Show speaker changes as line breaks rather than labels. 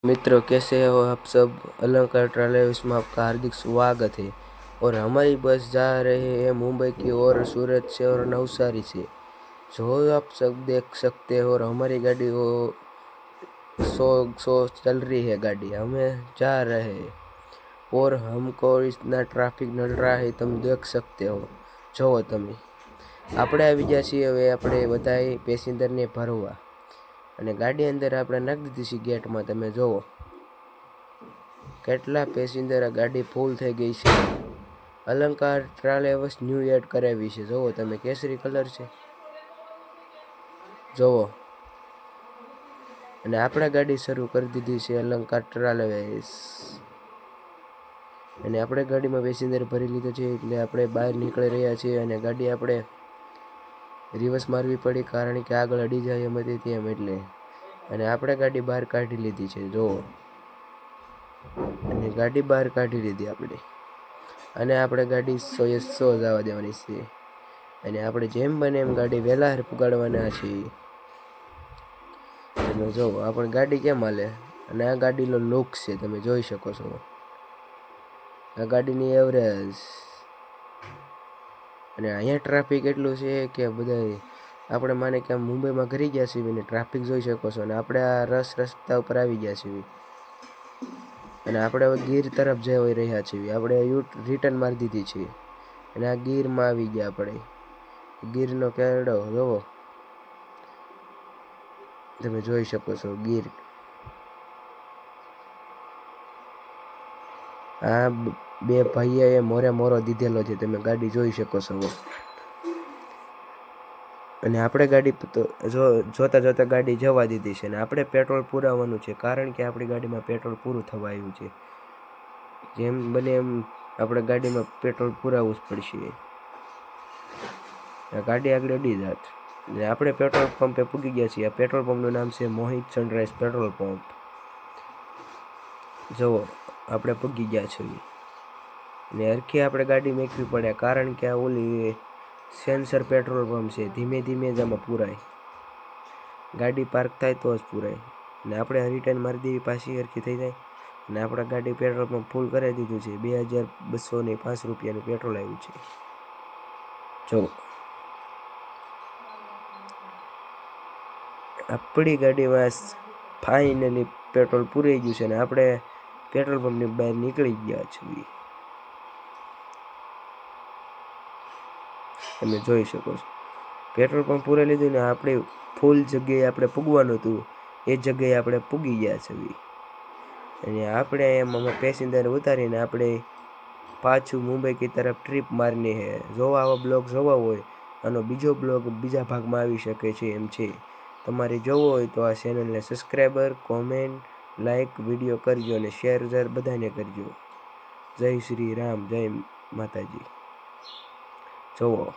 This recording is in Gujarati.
मित्रों, कैसे हो आप सब। अलंकार ट्रैवल्स में आपका हार्दिक स्वागत है। और हमारी बस जा रही है मुंबई की ओर, सूरत से और नवसारी से, जो आप सब देख सकते हो। और हमारी गाड़ी वो 100 चल रही है गाड़ी, हमें जा रहे हैं। और हमको इतना ट्रैफिक नड़ रहा है, तुम देख सकते हो। जो तमें આપણે આવી ગયા છીએ હવે આપણે બધાય પેસેન્જરને ભરવા, અને ગાડી અંદર આપણે નાખી દીધી છે ગેટમાં। તમે જોવો કેટલા પેસેન્જર, ગાડી ફૂલ થઈ ગઈ છે। અલંકાર ટ્રાવેલ્સ ન્યૂ એડ કરાવી છે, જોવો તમે, કેસરી કલર છે, જોવો। અને આપણે ગાડી શરૂ કરી દીધી છે અલંકાર ટ્રાવેલ્સ, અને આપણે ગાડીમાં પેસેન્જર ભરી લીધો છે, એટલે આપણે બહાર નીકળી રહ્યા છીએ। અને ગાડી આપણે રિવર્સ મારવી પડી, કારણ કે આગળ અડી જાય એમ હતી તેમ, એટલે અને આપણે ગાડી બહાર કાઢી લીધી છે, જોવો। અને ગાડી બહાર કાઢી લીધી આપણે, અને આપણે ગાડી 100 જવા દેવાની છે। અને આપણે જેમ બને એમ ગાડી વહેલા પુગાડવાના છીએ। તમે જો આપણે ગાડી કેમ હાલે, અને આ ગાડીનો લુક છે, તમે જોઈ શકો છો। આ ગાડીની એવરેજ, અને અહીંયા ટ્રાફિક એટલું છે કે બધા આપણે માને કે આમ મુંબઈમાં ઘરી ગયા છીએ ને, ટ્રાફિક જોઈ શકો છો। અને આપણે આ રસ્તા ઉપર આવી ગયા છીએ, અને આપણે હવે ગીર તરફ જઈ રહ્યા છીએ। આપણે રિટર્ન મારી દીધી છે, અને આ ગીરમાં આવી ગયા આપણે। ગીરનો કેરડો જોવો, તમે જોઈ શકો છો ગીર। આ બે ભાઈએ મોરે મોરો દીધેલો છે, તમે ગાડી જોઈ શકો છો। અને આપણે ગાડી જોતા જોતા ગાડી જવા દીધી છે, અને આપણે પેટ્રોલ પુરાવવાનું છે, કારણ કે આપણી ગાડીમાં પેટ્રોલ પૂરું થવા આવ્યું છે। જેમ બને એમ આપણે ગાડીમાં પેટ્રોલ પુરાવવું જ પડશે। આ ગાડી આગળ અડી જાત, ને આપણે પેટ્રોલ પંપે પૂગી ગયા છીએ। આ પેટ્રોલ પંપનું નામ છે મોહિત સનરાઈઝ પેટ્રોલ પંપ, જુઓ આપણે પૂગી ગયા છીએ। ને હરખી આપણે ગાડી મેકવી પડે, કારણ કે આ ઓલી સેન્સર પેટ્રોલ પંપ છે, ધીમે ધીમે જ આમાં પૂરાય, ગાડી પાર્ક થાય તો જ પૂરાય। અને આપણે રિટર્ન મારી દેવી, પાછી હરખી થઈ જાય। અને આપણે ગાડી પેટ્રોલ પંપ ફૂલ કરી દીધું છે, 2205 રૂપિયાનું પેટ્રોલ આવ્યું છે, જો। આપણી ગાડીમાં ફાઇનલી પેટ્રોલ પૂરાઈ ગયું છે, અને આપણે પેટ્રોલ પંપની બહાર નીકળી ગયા છીએ, તમે જોઈ શકો છો। પેટ્રોલ પંપ પૂરાઈ લીધું, ને આપણે ફૂલ જગ્યાએ આપણે પૂગવાનું હતું એ જગ્યાએ આપણે પૂગી ગયા છીએ। અને આપણે એમાં પેસેન્જર ઉતારીને આપણે પાછું મુંબઈ की तरफ ટ્રીપ મારની है। જો આવા બ્લોગ જોવા હોય, આનો બીજો બ્લોગ બીજા ભાગમાં આવી શકે છે એમ છે। તમારે જોવો હોય તો આ ચેનલને સબસ્ક્રાઈબર, કોમેન્ટ, લાઈક, વિડીયો કરજો, અને શેર બધાને કરજો। જય શ્રી રામ, જય માતાજી, જોવો।